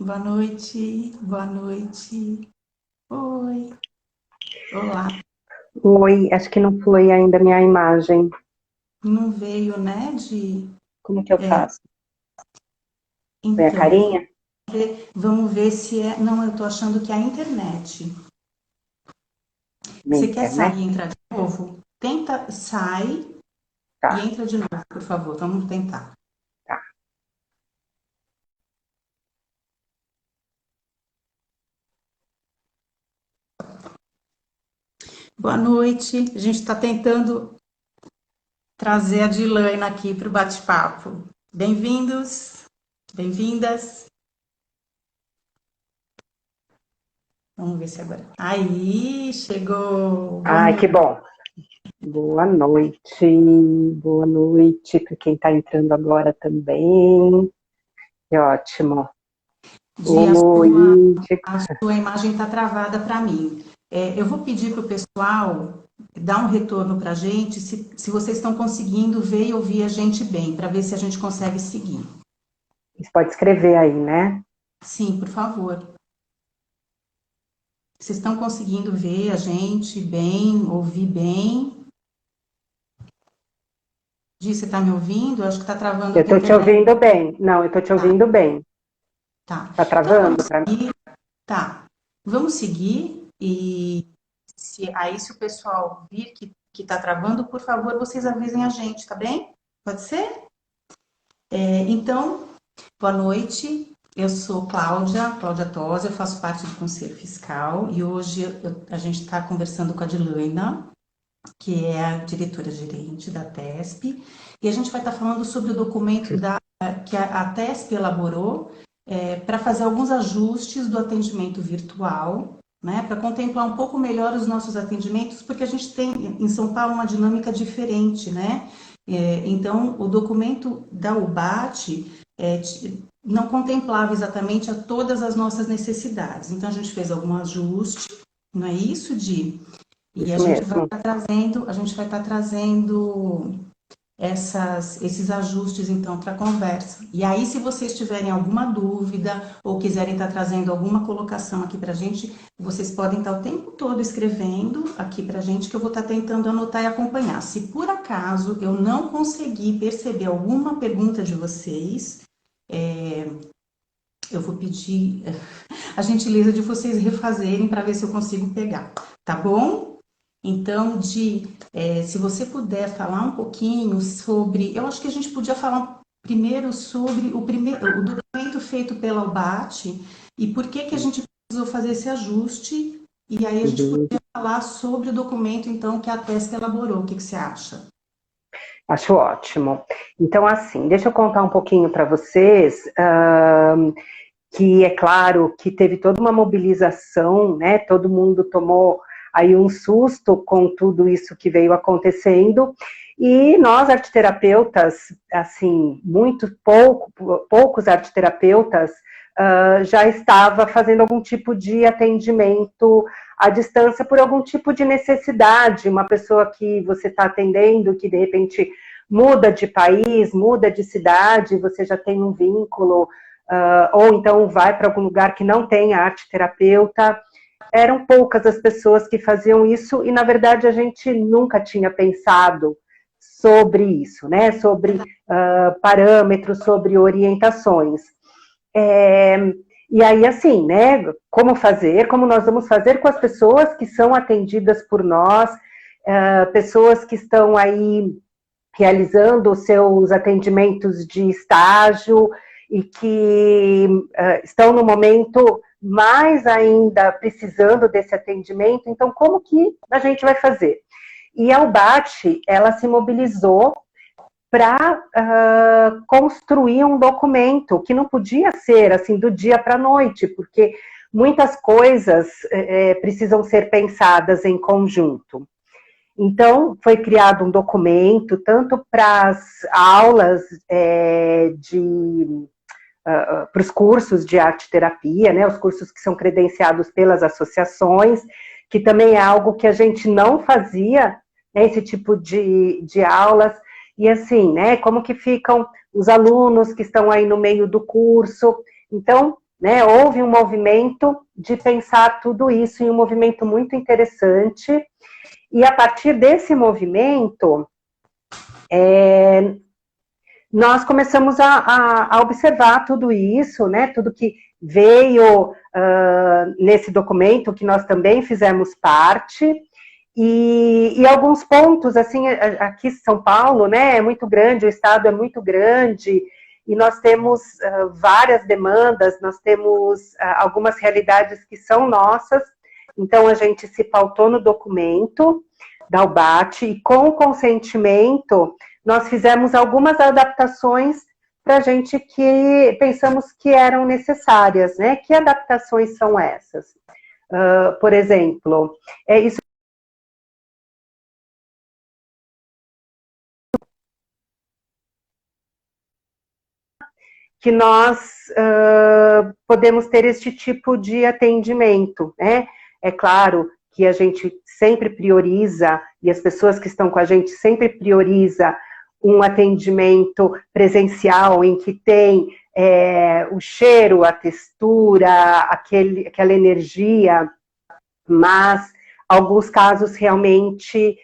Boa noite, boa noite. Oi, olá. Oi, acho que não foi ainda a minha imagem. Não veio, né? De. Como que eu É, faço? Foi a então, carinha? vamos ver se é. Não, eu tô achando que é a internet. Minha Você quer internet? sair e entrar de novo? Tenta, sai e Tá, entra de novo, por favor. Vamos tentar. tá. Boa noite. A gente está tentando trazer a Dilaine aqui para o bate-papo. Bem-vindos, bem-vindas. Vamos ver se agora. Aí, chegou. Boa Ai, que noite. bom. Boa noite. Boa noite para quem está entrando agora também. Que ótimo. Di, Oi, a sua imagem está travada para mim. Eu vou pedir para o pessoal dar um retorno para a gente, se vocês estão conseguindo ver e ouvir a gente bem, para ver se a gente consegue seguir. você pode escrever aí, né? Sim, por favor. Vocês estão conseguindo ver a gente bem, ouvir bem? Di, você está me ouvindo? Eu acho que está travando Eu a tua estou te internet. ouvindo bem. Não, eu estou te Tá, ouvindo bem. tá. Tá Então vamos travando para mim? seguir. Tá. Vamos seguir e se o pessoal vir que está travando, por favor, vocês avisem a gente, tá bem? Pode ser? Então, boa noite. Eu sou Cláudia Tosi, eu faço parte do Conselho Fiscal e hoje a gente está conversando com a Dilaina, que é a diretora-gerente da TESP, e a gente vai estar falando sobre o documento que a TESP elaborou para fazer alguns ajustes do atendimento virtual, né, para contemplar um pouco melhor os nossos atendimentos, porque a gente tem em São Paulo uma dinâmica diferente, né? Então, o documento da UBAT não contemplava exatamente a todas as nossas necessidades. Então, a gente fez algum ajuste, não é isso, Di? E Isso mesmo. a gente vai estar trazendo esses ajustes então para a conversa. E aí, se vocês tiverem alguma dúvida ou quiserem estar trazendo alguma colocação aqui para a gente, vocês podem estar o tempo todo escrevendo aqui para a gente, que eu vou estar tentando anotar e acompanhar. Se por acaso eu não conseguir perceber alguma pergunta de vocês, eu vou pedir a gentileza de vocês refazerem para ver se eu consigo pegar, tá bom? Então, se você puder falar um pouquinho sobre, eu acho que a gente podia falar primeiro sobre o documento feito pela UBAT e por que que a gente precisou fazer esse ajuste, e aí a gente Uhum. podia falar sobre o documento, então, que a TESP elaborou. O que que você acha? Acho ótimo. Então, assim, deixa eu contar um pouquinho para vocês. Que é claro que teve toda uma mobilização, né? Todo mundo tomou aí um susto com tudo isso que veio acontecendo. E nós, arteterapeutas, assim, poucos arteterapeutas já estava fazendo algum tipo de atendimento à distância por algum tipo de necessidade. Uma pessoa que você está atendendo, que de repente muda de país, muda de cidade, você já tem um vínculo, ou então vai para algum lugar que não tem arte terapeuta. Eram poucas as pessoas que faziam isso e, na verdade, a gente nunca tinha pensado sobre isso, né? Sobre parâmetros, sobre orientações. É, e aí, assim, né? Como nós vamos fazer com as pessoas que são atendidas por nós, pessoas que estão aí realizando os seus atendimentos de estágio e que estão no momento mais ainda precisando desse atendimento. Então, como que a gente vai fazer? E a UBAT, ela se mobilizou para construir um documento que não podia ser assim do dia para a noite, porque muitas coisas precisam ser pensadas em conjunto. Então, foi criado um documento, tanto para as aulas para os cursos de arte terapia, né, os cursos que são credenciados pelas associações, que também é algo que a gente não fazia, né, esse tipo de aulas, e assim, né, como que ficam os alunos que estão aí no meio do curso. Então, né, houve um movimento de pensar tudo isso, e um movimento muito interessante, e a partir desse movimento, nós começamos a observar tudo isso, né, tudo que veio nesse documento, que nós também fizemos parte, e alguns pontos, assim, aqui em São Paulo, né, é muito grande, o estado é muito grande, e nós temos várias demandas, nós temos algumas realidades que são nossas, então a gente se pautou no documento da UBAT, e com o consentimento, nós fizemos algumas adaptações para a gente que pensamos que eram necessárias, né? Que adaptações são essas? Por exemplo, isso que nós podemos ter este tipo de atendimento, né? É claro que a gente sempre prioriza, e as pessoas que estão com a gente sempre prioriza um atendimento presencial em que tem o cheiro, a textura, aquela energia, mas alguns casos realmente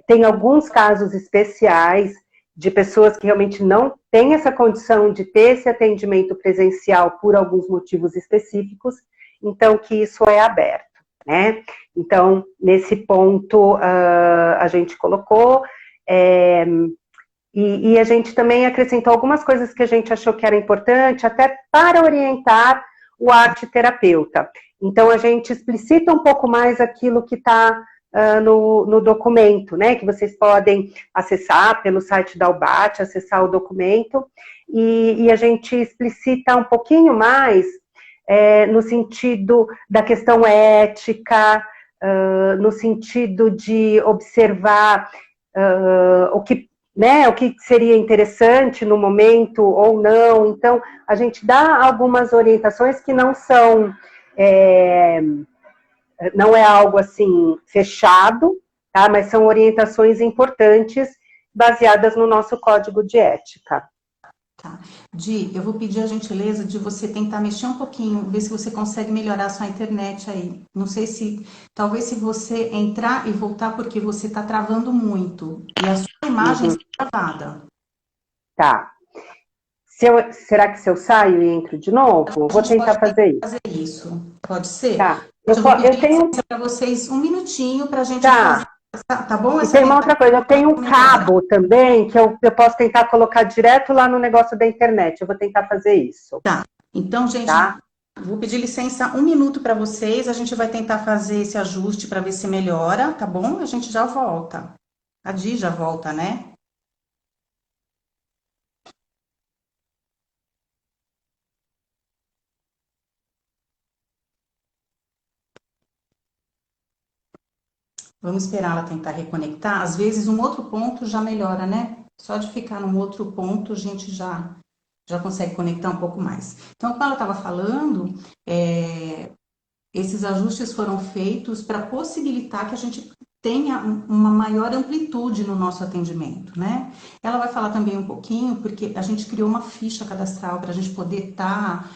tem alguns casos especiais de pessoas que realmente não têm essa condição de ter esse atendimento presencial por alguns motivos específicos, então que isso é aberto, né? Então, nesse ponto, a gente colocou, e a gente também acrescentou algumas coisas que a gente achou que era importante, até para orientar o arte-terapeuta. Então, a gente explicita um pouco mais aquilo que está no documento, né? Que vocês podem acessar pelo site da UBAT, acessar o documento, e a gente explicita um pouquinho mais no sentido da questão ética, no sentido de observar o que seria interessante no momento ou não. Então, a gente dá algumas orientações que não são, não é algo assim fechado, tá? Mas são orientações importantes baseadas no nosso código de ética. Tá. Di, eu vou pedir a gentileza de você tentar mexer um pouquinho, ver se você consegue melhorar a sua internet aí. Não sei se, talvez se você entrar e voltar, porque você está travando muito. E a sua imagem está travada. Tá. Será que se eu saio e entro de novo? A Vou gente tentar pode fazer isso. fazer isso. Pode ser? Tá. Eu vou pedir Eu tenho. para vocês um minutinho para a gente fazer. Tá. Tá bom? E Essa tem uma outra coisa, eu tenho um melhora. cabo também, que eu posso tentar colocar direto lá no negócio da internet. Eu vou tentar fazer isso. Tá. Então, gente, Tá? vou pedir licença um minuto para vocês. A gente vai tentar fazer esse ajuste para ver se melhora, tá bom? A gente já volta. A Di já volta, né? Vamos esperar ela tentar reconectar. Às vezes, um outro ponto já melhora, né? Só de ficar num outro ponto, a gente já consegue conectar um pouco mais. Então, como ela estava falando, esses ajustes foram feitos para possibilitar que a gente tenha uma maior amplitude no nosso atendimento, né? Ela vai falar também um pouquinho, porque a gente criou uma ficha cadastral para a gente poder estar,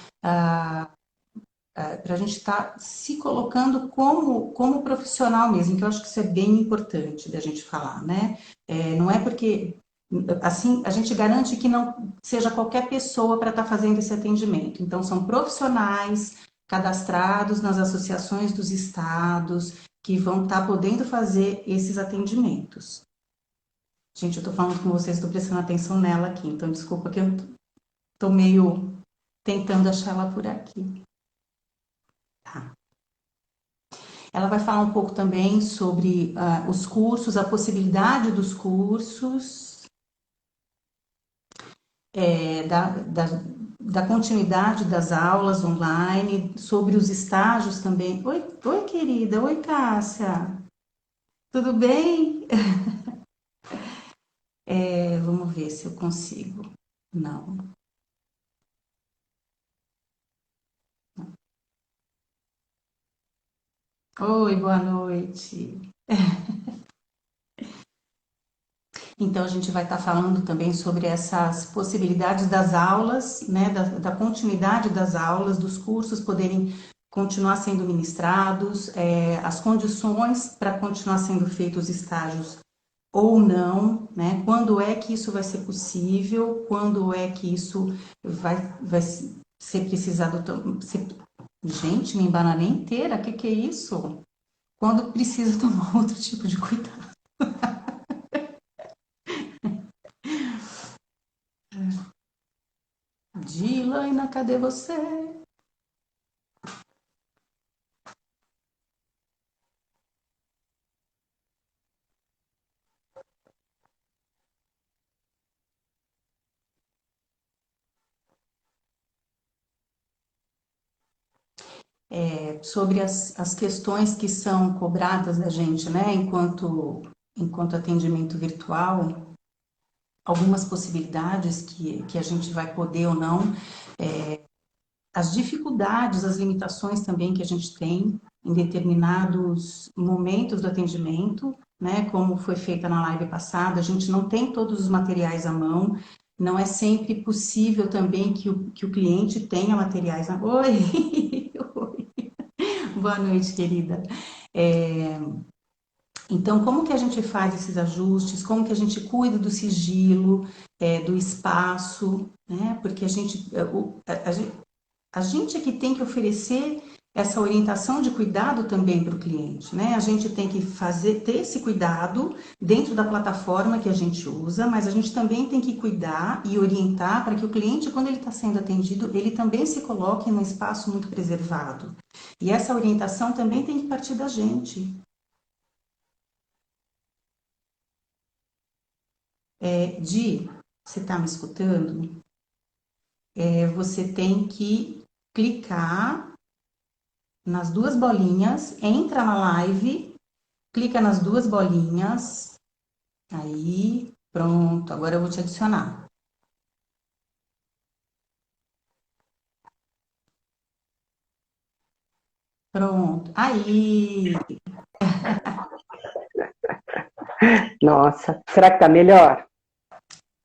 para a gente estar se colocando como profissional mesmo, que eu acho que isso é bem importante da gente falar, né? Não é porque assim a gente garante que não seja qualquer pessoa para estar fazendo esse atendimento. Então, são profissionais cadastrados nas associações dos estados que vão estar podendo fazer esses atendimentos. Gente, eu estou falando com vocês, estou prestando atenção nela aqui, então desculpa que eu estou meio tentando achar ela por aqui. Tá. Ela vai falar um pouco também sobre os cursos, a possibilidade dos cursos, da continuidade das aulas online, sobre os estágios também. Oi, querida. Oi, Cássia. Tudo bem? Vamos ver se eu consigo. Não. Oi, boa noite. Então, a gente vai estar falando também sobre essas possibilidades das aulas, né, da continuidade das aulas, dos cursos poderem continuar sendo ministrados, as condições para continuar sendo feitos os estágios ou não, né? Quando é que isso vai ser possível? Quando é que isso vai ser precisado? Gente, me embananei inteira, que é isso? Quando precisa tomar outro tipo de cuidado. Dilaina, cadê você? Sobre as questões que são cobradas da gente, né, enquanto atendimento virtual, algumas possibilidades que a gente vai poder ou não, as dificuldades, as limitações também que a gente tem em determinados momentos do atendimento, né, como foi feita na live passada, a gente não tem todos os materiais à mão, não é sempre possível também que o cliente tenha materiais à mão. Oi! Boa noite, querida. É, então, como que a gente faz esses ajustes? Como que a gente cuida do sigilo, do espaço, né? Porque a gente é que tem que oferecer essa orientação de cuidado também para o cliente, né? A gente tem que ter esse cuidado dentro da plataforma que a gente usa, mas a gente também tem que cuidar e orientar para que o cliente, quando ele está sendo atendido, ele também se coloque num espaço muito preservado. E essa orientação também tem que partir da gente. Di, você está me escutando? Você tem que clicar nas duas bolinhas, entra na live, clica nas duas bolinhas, aí, pronto, agora eu vou te adicionar. Pronto, aí, Nossa, será que tá melhor?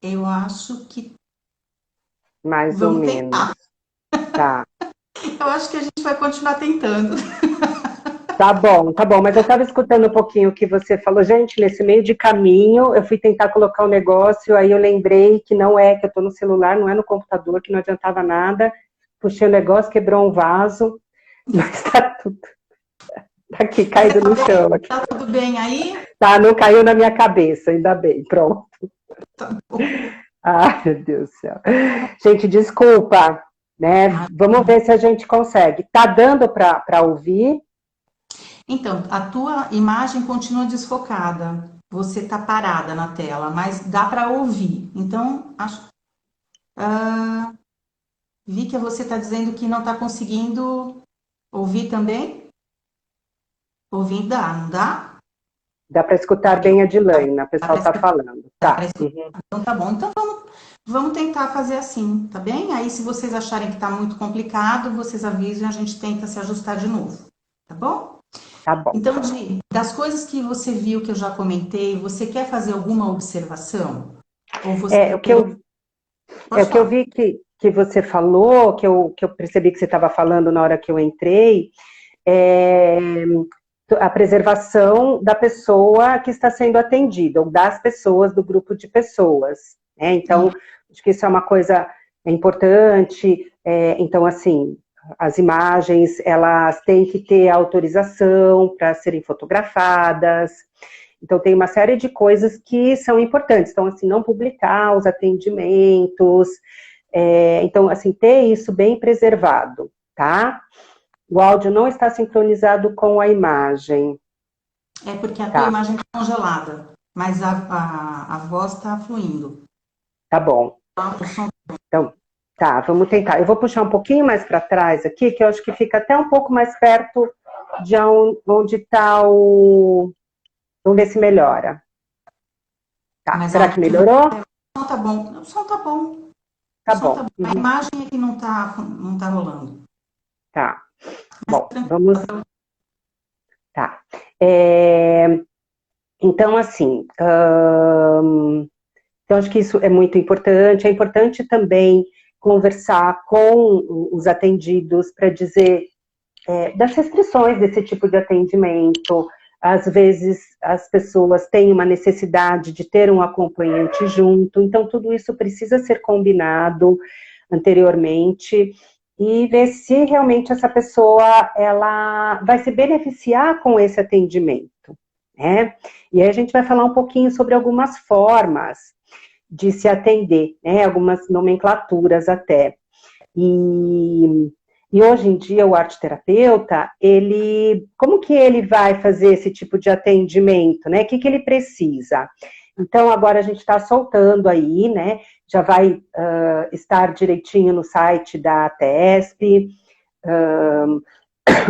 eu acho que Mais ou vamos menos. tentar. Tá. Eu acho que a gente vai continuar tentando. Tá bom, mas eu estava escutando um pouquinho o que você falou. Gente, nesse meio de caminho, eu fui tentar colocar um negócio, aí eu lembrei que não é, que eu estou no celular, não é no computador, que não adiantava nada. Puxei o negócio, quebrou um vaso, mas tá tudo tá aqui, Mas você caído tá no bem? chão aqui. Tá tudo bem aí? Tá, não caiu na minha cabeça, ainda bem, pronto. Tá bom. Ai, meu Deus do céu. Gente, desculpa, né? Vamos ver se a gente consegue. Tá dando para ouvir? Então, a tua imagem continua desfocada. Você tá parada na tela, mas dá para ouvir. Então, vi que você está dizendo que não está conseguindo ouvir também. Ouvir dá, não dá? Dá para escutar Aqui, bem a Dilaine, o dá para pessoal tá escutar. falando. Dá para Tá. escutar. Uhum. Então tá bom. Então vamos tentar fazer assim, tá bem? Aí se vocês acharem que está muito complicado, vocês avisam e a gente tenta se ajustar de novo, tá bom? Tá bom. Então, das coisas que você viu que eu já comentei, você quer fazer alguma observação? Ou você É, pode o que eu falar? vi que você falou, que eu percebi que você estava falando na hora que eu entrei, é a preservação da pessoa que está sendo atendida, ou das pessoas, do grupo de pessoas, né? Então, acho que isso é uma coisa importante. Então, assim, as imagens, elas têm que ter autorização para serem fotografadas. Então, tem uma série de coisas que são importantes. Então, assim, não publicar os atendimentos. Então, assim, ter isso bem preservado, tá? O áudio não está sincronizado com a imagem. É porque a tua Tá, imagem está congelada, mas a voz está fluindo. tá bom. O som. Então, tá, vamos tentar. Eu vou puxar um pouquinho mais para trás aqui, que eu acho que fica até um pouco mais perto de onde está o. Vamos ver se melhora. Tá, Mas será que aonde melhorou? o som tá bom. O som tá bom. O Tá som tá bom. bom. A Uhum. imagem é que não tá rolando. Tá. Mas Bom, vamos. Tá. É, Então, assim, então acho que isso é muito importante. É importante também conversar com os atendidos para dizer das restrições desse tipo de atendimento. Às vezes as pessoas têm uma necessidade de ter um acompanhante junto, então tudo isso precisa ser combinado anteriormente e ver se realmente essa pessoa ela vai se beneficiar com esse atendimento, né? E aí a gente vai falar um pouquinho sobre algumas formas de se atender, né? Algumas nomenclaturas até. E hoje em dia o arteterapeuta, como que ele vai fazer esse tipo de atendimento, né? O que ele precisa? Então agora a gente está soltando aí, né? Já vai estar direitinho no site da TESP,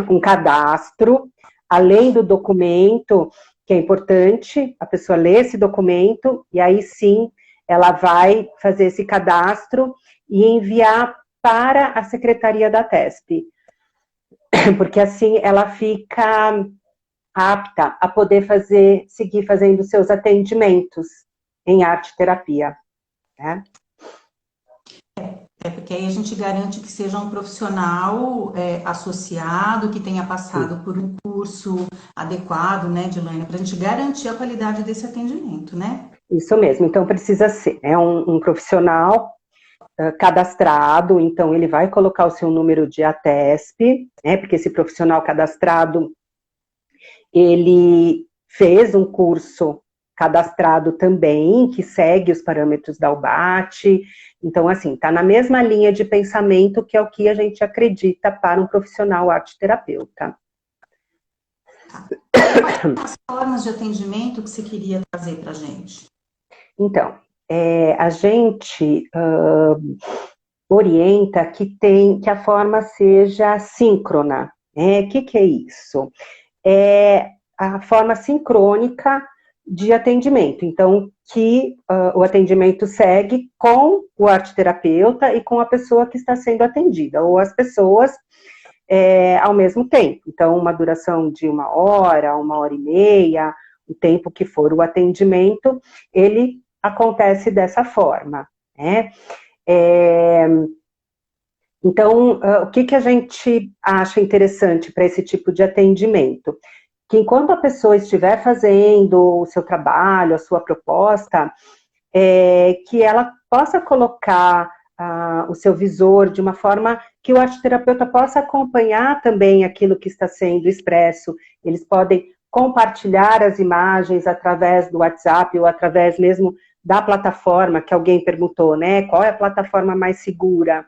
um cadastro, além do documento, que é importante, a pessoa lê esse documento, e aí sim ela vai fazer esse cadastro e enviar para a secretaria da TESP, porque assim ela fica apta a poder seguir fazendo seus atendimentos em arte terapia, né? Porque aí a gente garante que seja um profissional associado, que tenha passado por um curso adequado, né, Dilane, para a gente garantir a qualidade desse atendimento, né? Isso mesmo, então precisa ser um profissional cadastrado, então ele vai colocar o seu número de ATESP, né, porque esse profissional cadastrado, ele fez um curso cadastrado também, que segue os parâmetros da UBAT, então assim, está na mesma linha de pensamento que é o que a gente acredita para um profissional arte-terapeuta. Quais são as formas de atendimento que você queria trazer para a gente? Então, a gente orienta que a forma seja síncrona. O que é isso? É a forma sincrônica de atendimento. Então, que o atendimento segue com o arteterapeuta e com a pessoa que está sendo atendida, ou as pessoas ao mesmo tempo. Então, uma duração de 1 hora, 1 hora e meia, o tempo que for o atendimento, ele acontece dessa forma, né? Então, o que a gente acha interessante para esse tipo de atendimento? Que enquanto a pessoa estiver fazendo o seu trabalho, a sua proposta, que ela possa colocar o seu visor de uma forma que o arteterapeuta possa acompanhar também aquilo que está sendo expresso. Eles podem compartilhar as imagens através do WhatsApp ou através mesmo da plataforma que alguém perguntou, né? Qual é a plataforma mais segura?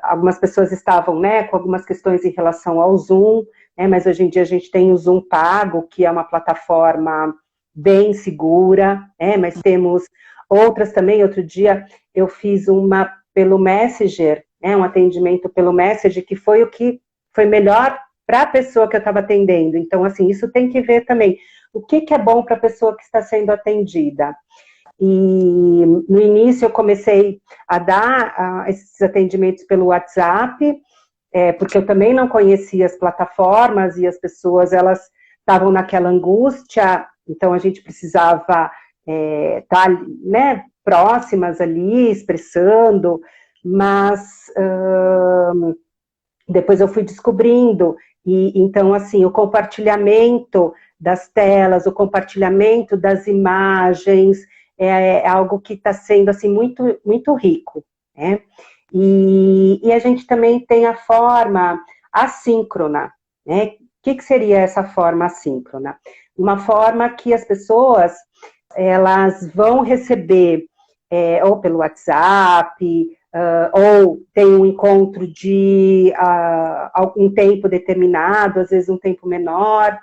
Algumas pessoas estavam, né, com algumas questões em relação ao Zoom, né, mas hoje em dia a gente tem o Zoom pago, que é uma plataforma bem segura, mas temos outras também. Outro dia eu fiz uma pelo Messenger, um atendimento pelo Messenger, que foi o que foi melhor para a pessoa que eu estava atendendo. Então, assim, isso tem que ver também o que é bom para a pessoa que está sendo atendida. E no início eu comecei a dar esses atendimentos pelo WhatsApp, porque eu também não conhecia as plataformas e as pessoas, elas estavam naquela angústia, então a gente precisava estar, né, próximas ali, expressando, mas depois eu fui descobrindo, e então assim, o compartilhamento das telas, o compartilhamento das imagens, é algo que está sendo assim, muito, muito rico, né? E a gente também tem a forma assíncrona, né? O que seria essa forma assíncrona? Uma forma que as pessoas, elas vão receber ou pelo WhatsApp, ou tem um encontro de algum tempo determinado, às vezes um tempo menor,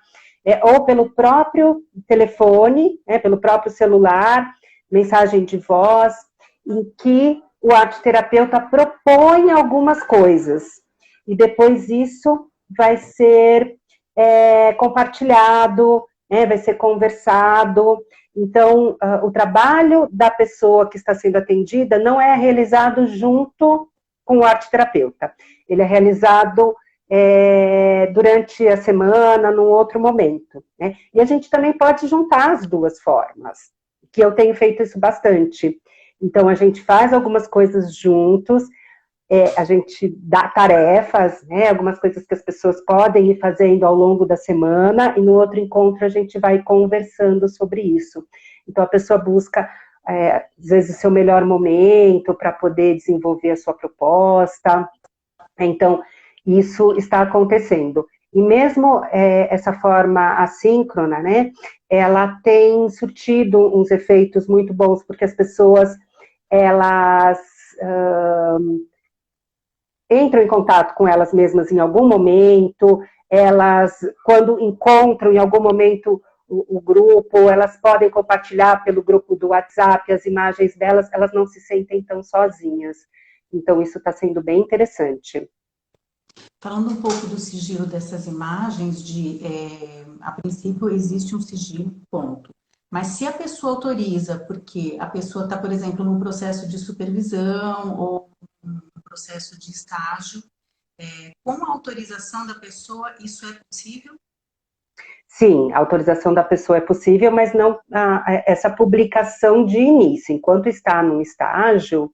ou pelo próprio telefone, pelo próprio celular, mensagem de voz, em que o arteterapeuta propõe algumas coisas, e depois isso vai ser compartilhado, vai ser conversado. Então, o trabalho da pessoa que está sendo atendida não é realizado junto com o arteterapeuta, ele é realizado durante a semana, num outro momento, né? E a gente também pode juntar as duas formas, que eu tenho feito isso bastante. Então, a gente faz algumas coisas juntos, a gente dá tarefas, né, algumas coisas que as pessoas podem ir fazendo ao longo da semana, e no outro encontro a gente vai conversando sobre isso. Então, a pessoa busca, às vezes, o seu melhor momento para poder desenvolver a sua proposta. Então, isso está acontecendo. E mesmo essa forma assíncrona, né, ela tem surtido uns efeitos muito bons, porque as pessoas, elas entram em contato com elas mesmas em algum momento, elas, quando encontram em algum momento o grupo, elas podem compartilhar pelo grupo do WhatsApp as imagens delas, elas não se sentem tão sozinhas. Então, isso está sendo bem interessante. Falando um pouco do sigilo dessas imagens, a princípio existe um sigilo, ponto. Mas se a pessoa autoriza, porque a pessoa está, por exemplo, num processo de supervisão ou num processo de estágio, com a autorização da pessoa, isso é possível? Sim, a autorização da pessoa é possível, mas não essa publicação de início. Enquanto está num estágio,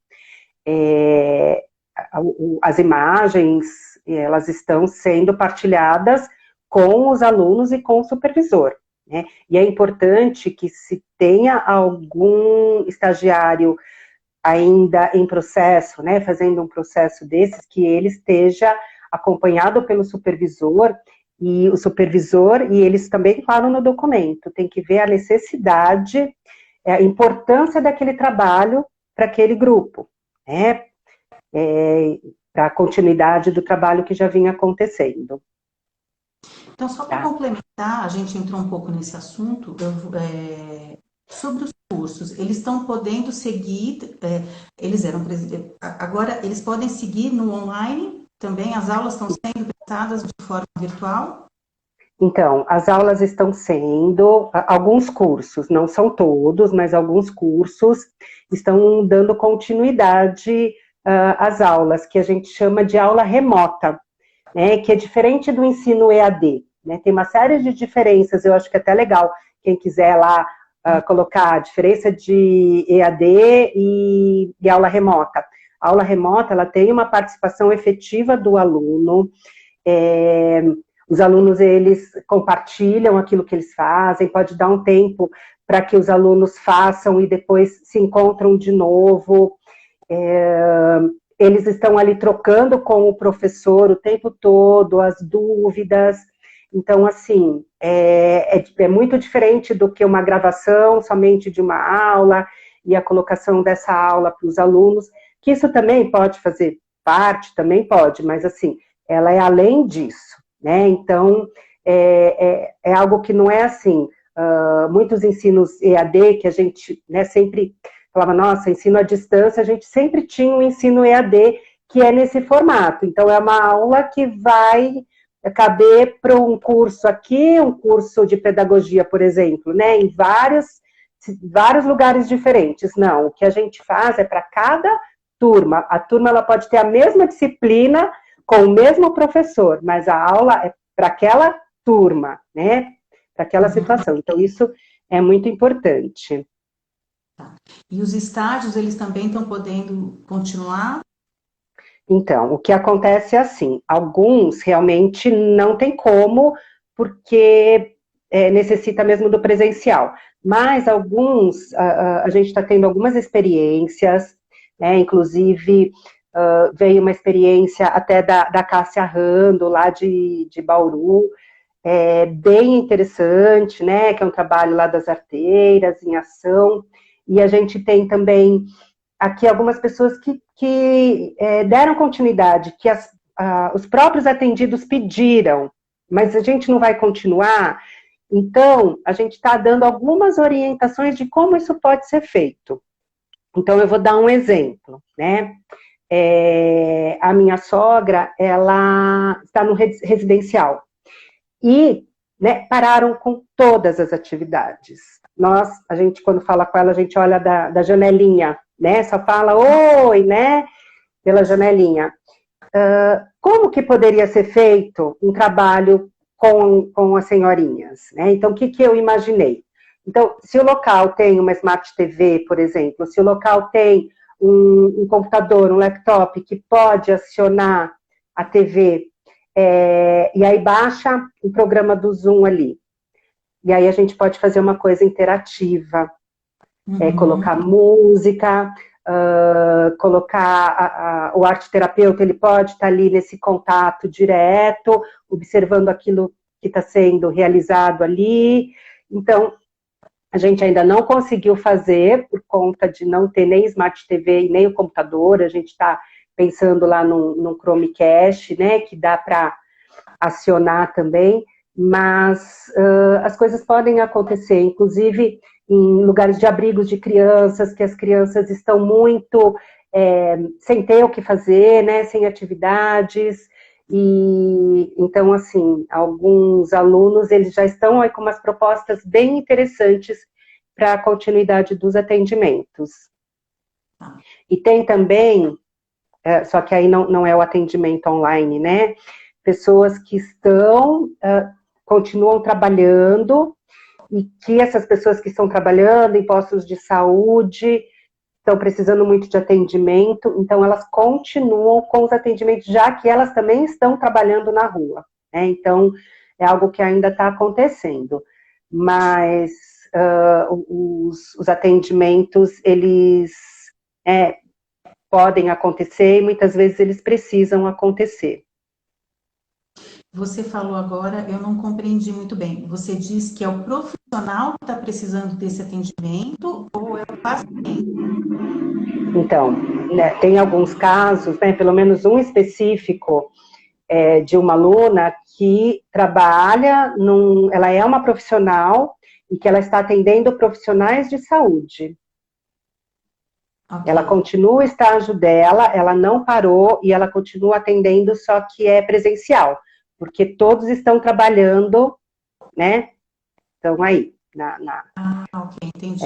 as imagens, elas estão sendo partilhadas com os alunos e com o supervisor, né? E é importante que, se tenha algum estagiário ainda em processo, né, fazendo um processo desses, que ele esteja acompanhado pelo supervisor, e o supervisor, e eles também falam no documento, tem que ver a necessidade, a importância daquele trabalho para aquele grupo, né, para a continuidade do trabalho que já vinha acontecendo. Então, só para complementar, a gente entrou um pouco nesse assunto, sobre os cursos, eles estão podendo seguir, eles eram, agora eles podem seguir no online também, as aulas estão sendo prestadas de forma virtual? Então, as aulas estão sendo, alguns cursos, não são todos, mas alguns cursos estão dando continuidade às aulas, que a gente chama de aula remota, né, que é diferente do ensino EAD, né, tem uma série de diferenças, eu acho que é até legal, quem quiser lá colocar a diferença de EAD e aula remota. A aula remota, ela tem uma participação efetiva do aluno, os alunos, eles compartilham aquilo que eles fazem, pode dar um tempo para que os alunos façam e depois se encontram de novo. Eles estão ali trocando com o professor o tempo todo, as dúvidas. Então, assim, é muito diferente do que uma gravação somente de uma aula e a colocação dessa aula para os alunos, que isso também pode fazer parte, também pode, mas, assim, ela é além disso, né? Então, é algo que não é assim, muitos ensinos EAD, que a gente, né, sempre falava, nossa, ensino à distância, a gente sempre tinha um ensino EAD que é nesse formato. Então, é uma aula que vai caber para um curso aqui, um curso de pedagogia, por exemplo, né, em vários lugares diferentes. Não, o que a gente faz é para cada turma. A turma, ela pode ter a mesma disciplina com o mesmo professor, mas a aula é para aquela turma, né, para aquela situação. Então, isso é muito importante. Tá. E os estágios, eles também estão podendo continuar? Então, o que acontece é assim, alguns realmente não tem como, porque necessita mesmo do presencial, mas alguns, a gente está tendo algumas experiências, né, inclusive veio uma experiência até da Cássia Rando, lá de Bauru, bem interessante, né, que é um trabalho lá das arteiras, em ação, e a gente tem também aqui algumas pessoas que deram continuidade, que os próprios atendidos pediram, mas a gente não vai continuar, então a gente está dando algumas orientações de como isso pode ser feito. Então eu vou dar um exemplo, né? A minha sogra, ela está no residencial, e, né, pararam com todas as atividades. A gente, quando fala com ela, a gente olha da janelinha, né, só fala oi, né, pela janelinha. Como que poderia ser feito um trabalho com as senhorinhas, né? Então, o que eu imaginei? Então, se o local tem uma Smart TV, por exemplo, se o local tem um computador, um laptop que pode acionar a TV, e aí baixa o programa do Zoom ali. E aí a gente pode fazer uma coisa interativa, colocar música, colocar o arte-terapeuta, ele pode estar ali nesse contato direto, observando aquilo que está sendo realizado ali. Então, a gente ainda não conseguiu fazer, por conta de não ter nem Smart TV e nem o computador, a gente está pensando lá num Chromecast, né, que dá para acionar também, mas as coisas podem acontecer, inclusive em lugares de abrigos de crianças, que as crianças estão muito sem ter o que fazer, né, sem atividades, e então, assim, alguns alunos, eles já estão aí com umas propostas bem interessantes para a continuidade dos atendimentos. E tem também, só que aí não é o atendimento online, né, pessoas que continuam trabalhando, e que essas pessoas que estão trabalhando em postos de saúde estão precisando muito de atendimento, então elas continuam com os atendimentos, já que elas também estão trabalhando na rua, né? Então, é algo que ainda está acontecendo. Mas os atendimentos, eles podem acontecer e muitas vezes eles precisam acontecer. Você falou agora, eu não compreendi muito bem. Você diz que é o profissional que está precisando desse atendimento ou é o paciente? Então, né, tem alguns casos, né, pelo menos um específico, de uma aluna que trabalha, ela é uma profissional e que ela está atendendo profissionais de saúde. Okay. Ela continua o estágio dela, ela não parou e ela continua atendendo, só que é presencial, porque todos estão trabalhando, né? Estão aí. Ok, entendi.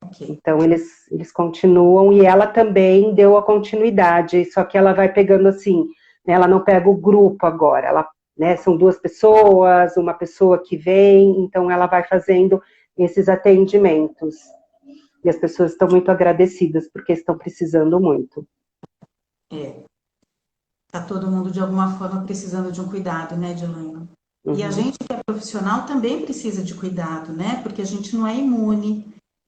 Okay. Então, eles continuam e ela também deu a continuidade, só que ela vai pegando assim, né, ela não pega o grupo agora, ela, né, são 2 pessoas, uma pessoa que vem, então ela vai fazendo esses atendimentos. E as pessoas estão muito agradecidas, porque estão precisando muito. Tá todo mundo, de alguma forma, precisando de um cuidado, né, Dilane? E a gente que é profissional também precisa de cuidado, né? Porque a gente não é imune,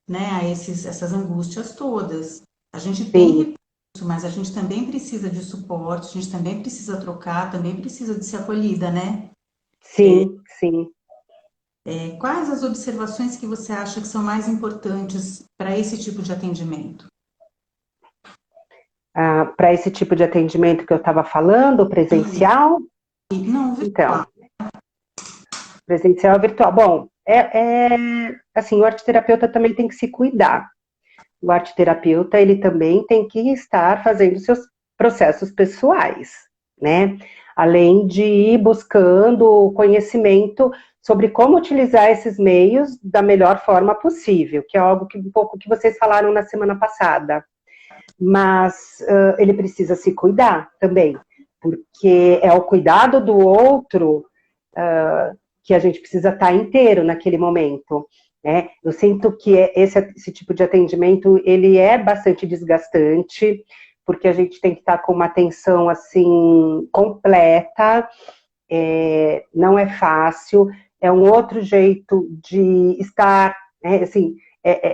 né, a essas angústias todas. A gente tem recurso, mas a gente também precisa de suporte, a gente também precisa trocar, também precisa de ser acolhida, né? Sim, sim. Quais as observações que você acha que são mais importantes para esse tipo de atendimento? Para esse tipo de atendimento que eu estava falando, presencial? Não, virtual. Então, presencial ou virtual? Bom, assim, o arteterapeuta também tem que se cuidar. O arteterapeuta, ele também tem que estar fazendo seus processos pessoais, né? Além de ir buscando conhecimento sobre como utilizar esses meios da melhor forma possível, que é algo que um pouco que vocês falaram na semana passada. Mas ele precisa se cuidar também, porque é o cuidado do outro que a gente precisa estar inteiro naquele momento. Né? Eu sinto que esse tipo de atendimento, ele é bastante desgastante, porque a gente tem que estar com uma atenção, assim, completa, não é fácil, é um outro jeito de estar, né? Assim,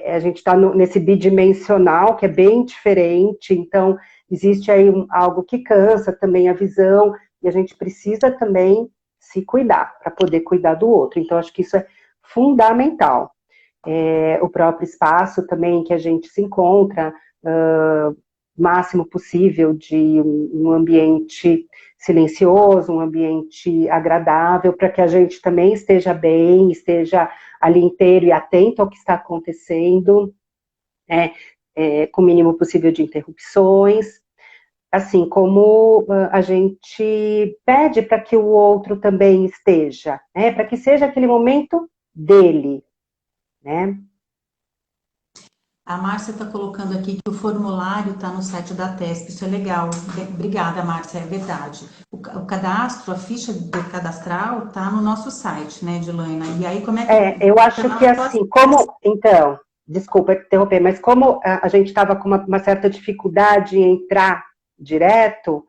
a gente está nesse bidimensional, que é bem diferente, então existe aí algo que cansa também a visão, e a gente precisa também se cuidar, para poder cuidar do outro. Então, acho que isso é fundamental. O próprio espaço também que a gente se encontra, máximo possível de um ambiente silencioso, um ambiente agradável, para que a gente também esteja bem, esteja ali inteiro e atento ao que está acontecendo, com o mínimo possível de interrupções, assim como a gente pede para que o outro também esteja, né, para que seja aquele momento dele, né? A Márcia está colocando aqui que o formulário está no site da TESP, isso é legal. Obrigada, Márcia, é verdade. O cadastro, a ficha do cadastral está no nosso site, né, Dilaina? E aí, como é que Eu acho funciona? que assim, como, então, desculpa interromper, mas como a gente estava com uma certa dificuldade em entrar direto,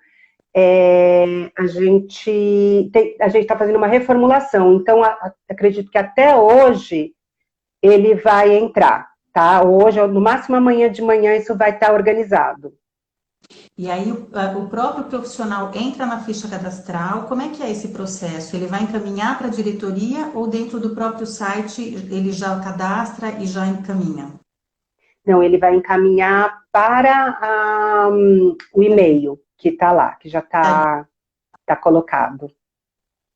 a gente está fazendo uma reformulação, então acredito que até hoje ele vai entrar, tá? Hoje, no máximo amanhã de manhã, isso vai estar organizado. E aí o próprio profissional entra na ficha cadastral, como é que é esse processo? Ele vai encaminhar para a diretoria ou dentro do próprio site ele já cadastra e já encaminha? Não, ele vai encaminhar para o e-mail que está lá, que já Aí, tá colocado.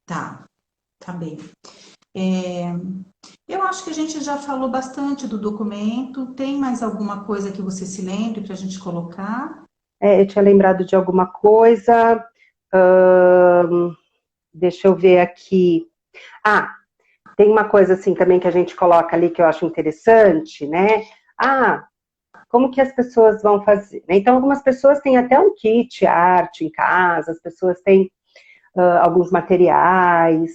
tá, tá bem. É, eu acho que a gente já falou bastante do documento. Tem mais alguma coisa que você se lembre para a gente colocar? Eu tinha lembrado de alguma coisa. Deixa eu ver aqui. Ah, tem uma coisa assim também que a gente coloca ali que eu acho interessante, né? Como que as pessoas vão fazer? Então, algumas pessoas têm até um kit arte em casa, as pessoas têm alguns materiais.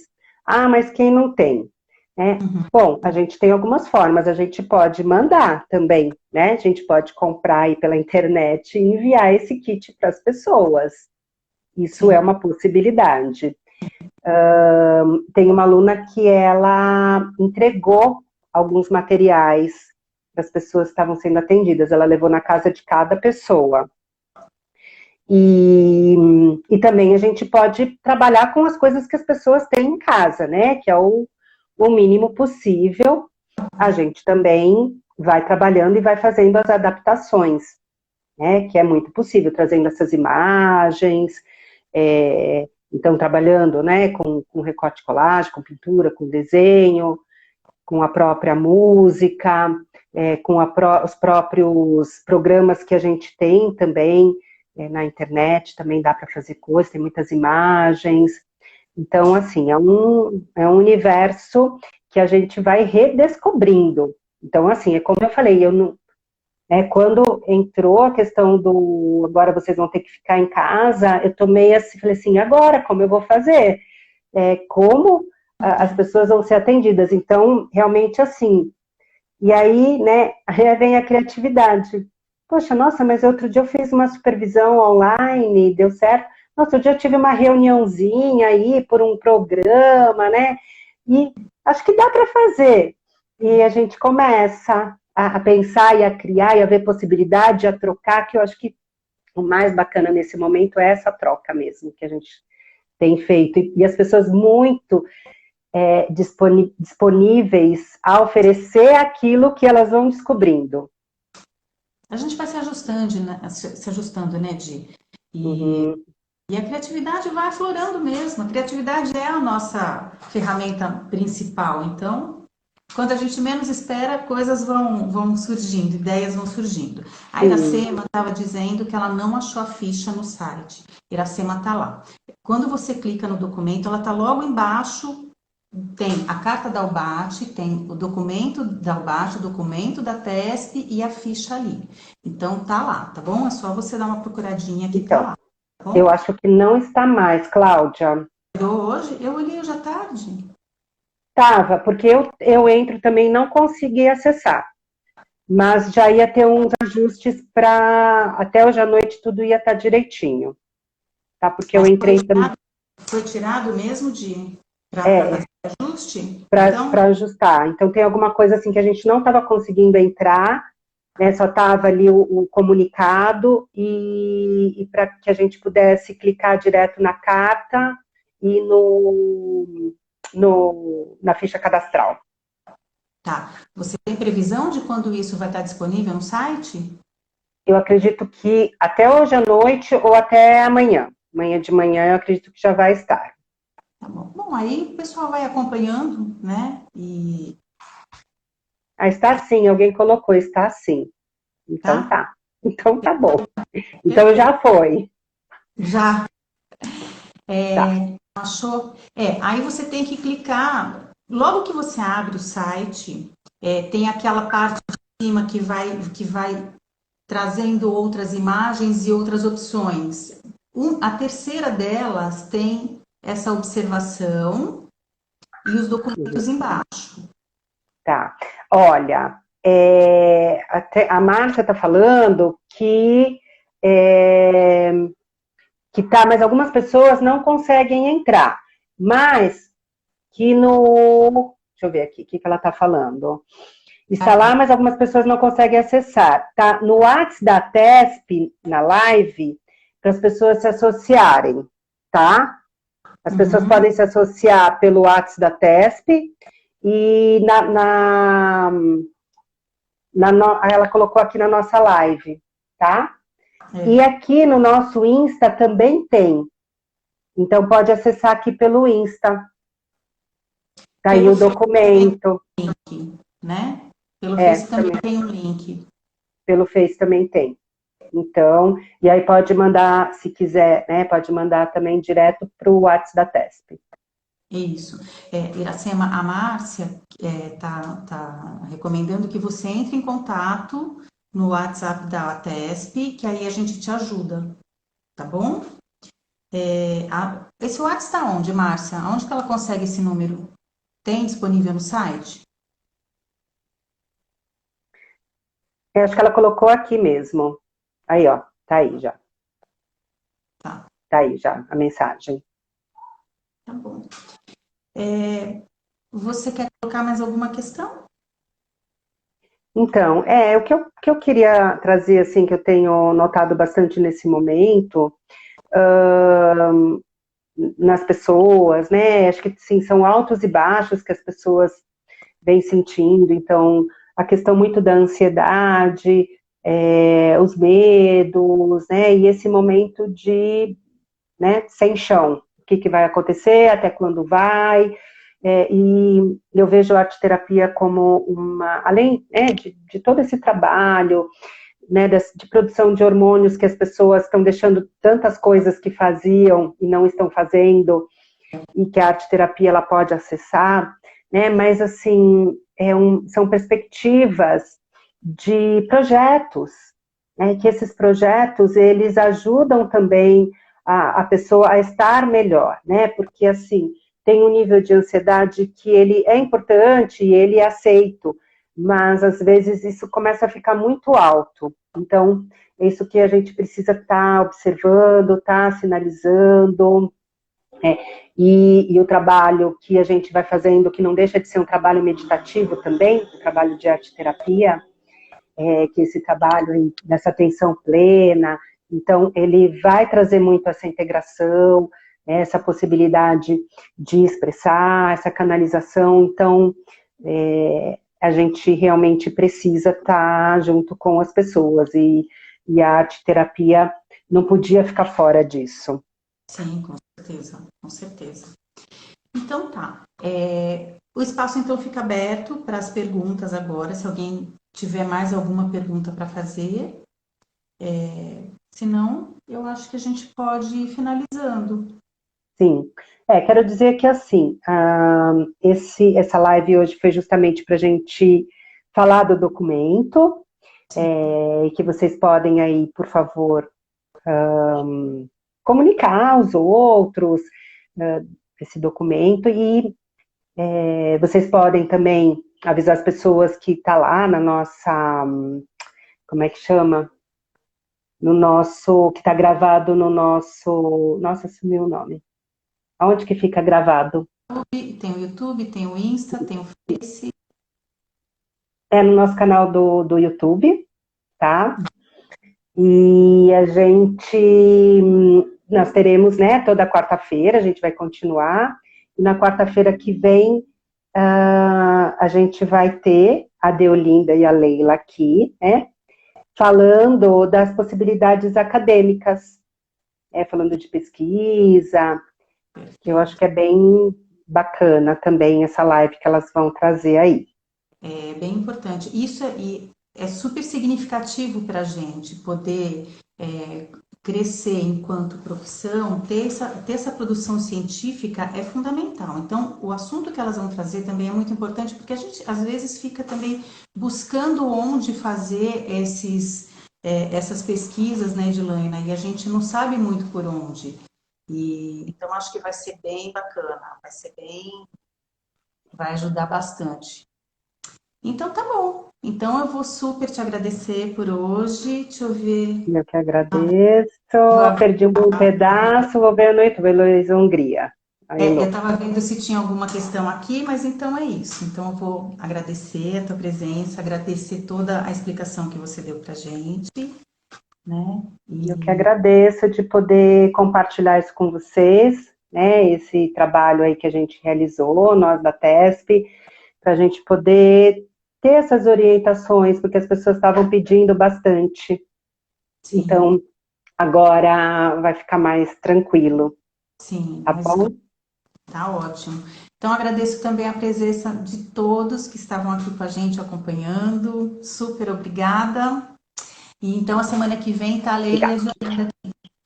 Mas quem não tem? Né? Uhum. Bom, a gente tem algumas formas, a gente pode mandar também, né? A gente pode comprar aí pela internet e enviar esse kit para as pessoas. Isso é Sim. uma possibilidade. Tem uma aluna que ela entregou alguns materiais para as pessoas que estavam sendo atendidas, ela levou na casa de cada pessoa. E também a gente pode trabalhar com as coisas que as pessoas têm em casa, né? Que é o mínimo possível. A gente também vai trabalhando e vai fazendo as adaptações, né? Que é muito possível, trazendo essas imagens, então trabalhando, né? Com recorte colagem, com pintura, com desenho, com a própria música, com os próprios programas que a gente tem também na internet, também dá para fazer coisas, tem muitas imagens. Então, assim, é um universo que a gente vai redescobrindo. Então, assim, é como eu falei, quando entrou a questão do agora vocês vão ter que ficar em casa, eu tomei assim, falei assim, agora, como eu vou fazer? Como as pessoas vão ser atendidas? Então, realmente assim, e aí, né, aí vem a criatividade. Poxa, nossa, mas outro dia eu fiz uma supervisão online, deu certo. Nossa, outro dia eu tive uma reuniãozinha aí por um programa, né? E acho que dá para fazer. E a gente começa a pensar e a criar e a ver possibilidade, a trocar, que eu acho que o mais bacana nesse momento é essa troca mesmo, que a gente tem feito. E as pessoas muito disponíveis a oferecer aquilo que elas vão descobrindo. A gente vai se ajustando, né, Di? E, Uhum. e a criatividade vai aflorando mesmo. A criatividade é a nossa ferramenta principal. Então, quando a gente menos espera, coisas vão surgindo, ideias vão surgindo. A Sim. Iracema estava dizendo que ela não achou a ficha no site. Iracema está lá. Quando você clica no documento, ela está logo embaixo. Tem a carta da UBAT, tem o documento da UBAT, o documento da TESP e a ficha ali. Então tá lá, tá bom? É só você dar uma procuradinha que tá Então, lá, tá eu bom? acho que não está mais, Cláudia. Eu olhei hoje à tarde. Tava, porque eu entro também não consegui acessar, mas já ia ter uns ajustes para até hoje à noite tudo ia estar direitinho, tá? Porque eu Mas entrei também foi tirado mesmo de para é, fazer ajuste? Então, para ajustar. Então tem alguma coisa assim que a gente não estava conseguindo entrar, né? Só estava ali o comunicado e para que a gente pudesse clicar direto na carta e na ficha cadastral. tá. Você tem previsão de quando isso vai estar disponível no site? Eu acredito que até hoje à noite ou até amanhã. Amanhã de manhã eu acredito que já vai estar. Tá bom. Bom, aí o pessoal vai acompanhando, né? E Está sim, alguém colocou, está sim. Então tá? tá. Então tá bom. Então Perfeito. já foi. Já Tá. achou? Aí você tem que clicar. Logo que você abre o site, tem aquela parte cima que vai trazendo outras imagens e outras opções. A terceira delas tem essa observação e os documentos embaixo. Tá. Olha, a Márcia está falando que tá, mas algumas pessoas não conseguem entrar. Mas que no. Deixa eu ver aqui o que ela está falando. Está lá, mas algumas pessoas não conseguem acessar. Tá no WhatsApp da TESP, na live, para as pessoas se associarem, tá? As pessoas podem se associar pelo WhatsApp da TESP e ela colocou aqui na nossa live, tá? E aqui no nosso Insta também tem. Então pode acessar aqui pelo Insta. Tá aí o documento. Link, né? Pelo Face também tem um link. Pelo Face também tem. Então, e aí pode mandar, se quiser, né? Pode mandar também direto para o WhatsApp da TESP. Isso. Iracema, a Márcia tá recomendando que você entre em contato no WhatsApp da TESP, que aí a gente te ajuda, tá bom? Esse WhatsApp está onde, Márcia? Onde que ela consegue esse número? Tem disponível no site? Eu acho que ela colocou aqui mesmo. Aí, ó, tá aí já. Tá. Tá aí já a mensagem. Tá bom. Você quer colocar mais alguma questão? Então, o que eu queria trazer, assim, que eu tenho notado bastante nesse momento, nas pessoas, né? Acho que, sim, são altos e baixos que as pessoas vêm sentindo. Então, a questão muito da ansiedade, os medos, né? E esse momento de, né, sem chão. O que vai acontecer, até quando vai. E eu vejo a arte-terapia como além, né, de todo esse trabalho, né, de produção de hormônios que as pessoas estão deixando tantas coisas que faziam e não estão fazendo, e que a arte-terapia ela pode acessar, né, mas assim, são perspectivas de projetos, né, que esses projetos, eles ajudam também a pessoa a estar melhor, né, porque assim, tem um nível de ansiedade que ele é importante e ele é aceito, mas às vezes isso começa a ficar muito alto. Então, é isso que a gente precisa estar observando, estar sinalizando, e o trabalho que a gente vai fazendo, que não deixa de ser um trabalho meditativo também, um trabalho de arte-terapia, que esse trabalho dessa atenção plena, então ele vai trazer muito essa integração, essa possibilidade de expressar, essa canalização, então a gente realmente precisa estar junto com as pessoas, e a arte-terapia não podia ficar fora disso. Sim, com certeza, com certeza. Então tá. O espaço então fica aberto para as perguntas agora, se alguém tiver mais alguma pergunta para fazer. Se não, eu acho que a gente pode ir finalizando. Sim. Quero dizer que assim, essa live hoje foi justamente para a gente falar do documento, e que vocês podem aí, por favor, comunicar aos outros esse documento, e vocês podem também avisar as pessoas que está lá na nossa, como é que chama? No nosso, que está gravado no nosso, nossa, sumiu o nome. Aonde que fica gravado? Tem o YouTube, tem o Insta, tem o Face. No nosso canal do YouTube, tá? E nós teremos, né, toda quarta-feira, a gente vai continuar, e na quarta-feira que vem, a gente vai ter a Deolinda e a Leila aqui, né, falando das possibilidades acadêmicas, falando de pesquisa, que eu acho que é bem bacana também essa live que elas vão trazer aí. É bem importante. Isso é super significativo para a gente poder crescer enquanto profissão, ter essa produção científica é fundamental. Então, o assunto que elas vão trazer também é muito importante, porque a gente, às vezes, fica também buscando onde fazer essas pesquisas, né, Edilaina, e a gente não sabe muito por onde. Então, acho que vai ser bem bacana, vai ajudar bastante. Então, tá bom. Então, eu vou super te agradecer por hoje. Deixa eu ver. Eu que agradeço. Eu abri Perdi um pedaço, vou ver a noite, vou Heloísa Hungria. Aí, Eu Elô. estava vendo se tinha alguma questão aqui, mas então é isso. Então eu vou agradecer a tua presença, agradecer toda a explicação que você deu para a gente, né? Eu que E agradeço de poder compartilhar isso com vocês, né? Esse trabalho aí que a gente realizou, nós da TESP, para a gente poder ter essas orientações, porque as pessoas estavam pedindo bastante. sim, Então, agora vai ficar mais tranquilo, sim, tá mas bom? tá ótimo. Então agradeço também a presença de todos que estavam aqui com a gente acompanhando. Super obrigada. E então a semana que vem tá a Leila e a Obrigada. Joana,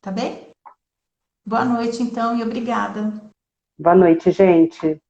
tá bem? Boa noite então e obrigada. Boa noite, gente.